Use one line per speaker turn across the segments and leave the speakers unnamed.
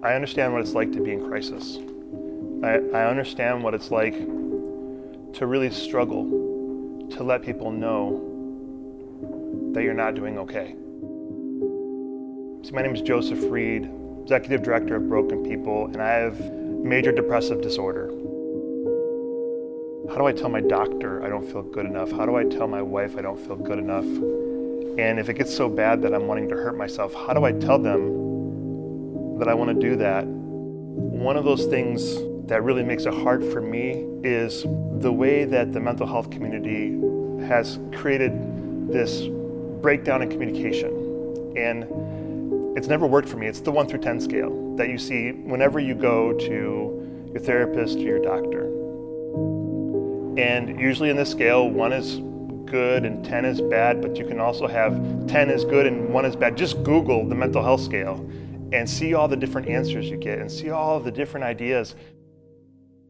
I understand what it's like to be in crisis. I understand what it's like to really struggle to let people know that you're not doing okay. So my name is Joseph Reed, Executive Director of Broken People, and I have major depressive disorder. How do I tell my doctor I don't feel good enough? How do I tell my wife I don't feel good enough? And if it gets so bad that I'm wanting to hurt myself, how do I tell them that I want to do that? One of those things that really makes it hard for me is the way that the mental health community has created this breakdown in communication. And it's never worked for me. It's the 1 through 10 scale that you see whenever you go to your therapist or your doctor. And usually in this scale, 1 is good and 10 is bad, but you can also have 10 is good and 1 is bad. Just Google the mental health scale and see all the different answers you get and see all of the different ideas.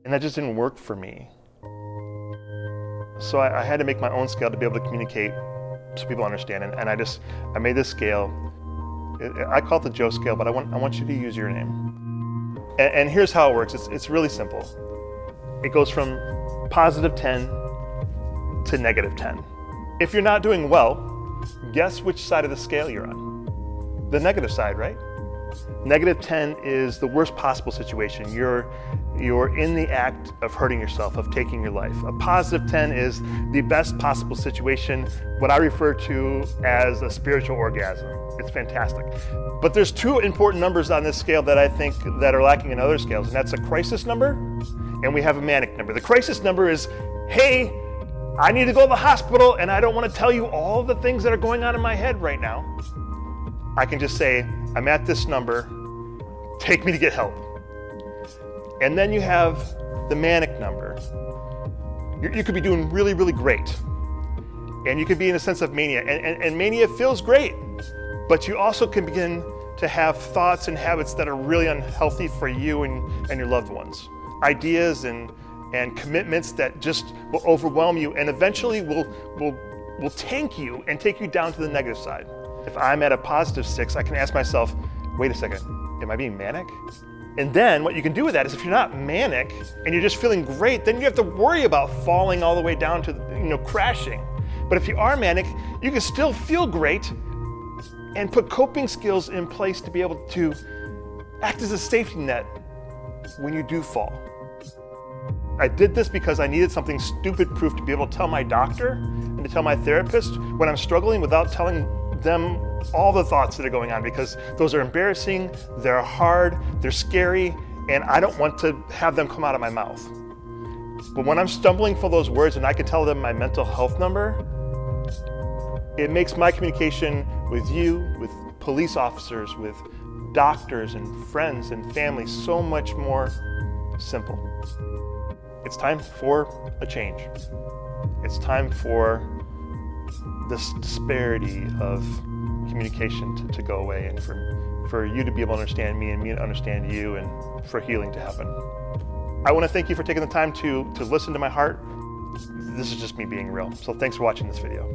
And that just didn't work for me. So I had to make my own scale to be able to communicate so people understand. And I made this scale. I call it the Joe scale, but I want you to use your name. And here's how it works. It's really simple. It goes from positive 10 to negative 10. If you're not doing well, guess which side of the scale you're on? The negative side, right? Negative 10 is the worst possible situation. You're in the act of hurting yourself, of taking your life. A positive 10 is the best possible situation, what I refer to as a spiritual orgasm. It's fantastic. But there's 2 important numbers on this scale that I think that are lacking in other scales, and that's a crisis number, and we have a manic number. The crisis number is, hey, I need to go to the hospital, and I don't want to tell you all the things that are going on in my head right now. I can just say, I'm at this number, take me to get help. And then you have the manic number. You could be doing really, really great. And you could be in a sense of mania. And mania feels great, but you also can begin to have thoughts and habits that are really unhealthy for you and your loved ones. Ideas and commitments that just will overwhelm you and eventually will tank you and take you down to the negative side. If I'm at a positive 6, I can ask myself, wait a second, am I being manic? And then what you can do with that is if you're not manic and you're just feeling great, then you have to worry about falling all the way down to crashing. But if you are manic, you can still feel great and put coping skills in place to be able to act as a safety net when you do fall. I did this because I needed something stupid proof to be able to tell my doctor and to tell my therapist when I'm struggling without telling them all the thoughts that are going on, because those are embarrassing, they're hard, they're scary, and I don't want to have them come out of my mouth. But when I'm stumbling for those words and I can tell them my mental health number, it makes my communication with you, with police officers, with doctors and friends and family so much more simple. It's time for a change. It's time for this disparity of communication to go away, and for you to be able to understand me and me to understand you, and for healing to happen. I want to thank you for taking the time to listen to my heart. This is just me being real. So thanks for watching this video.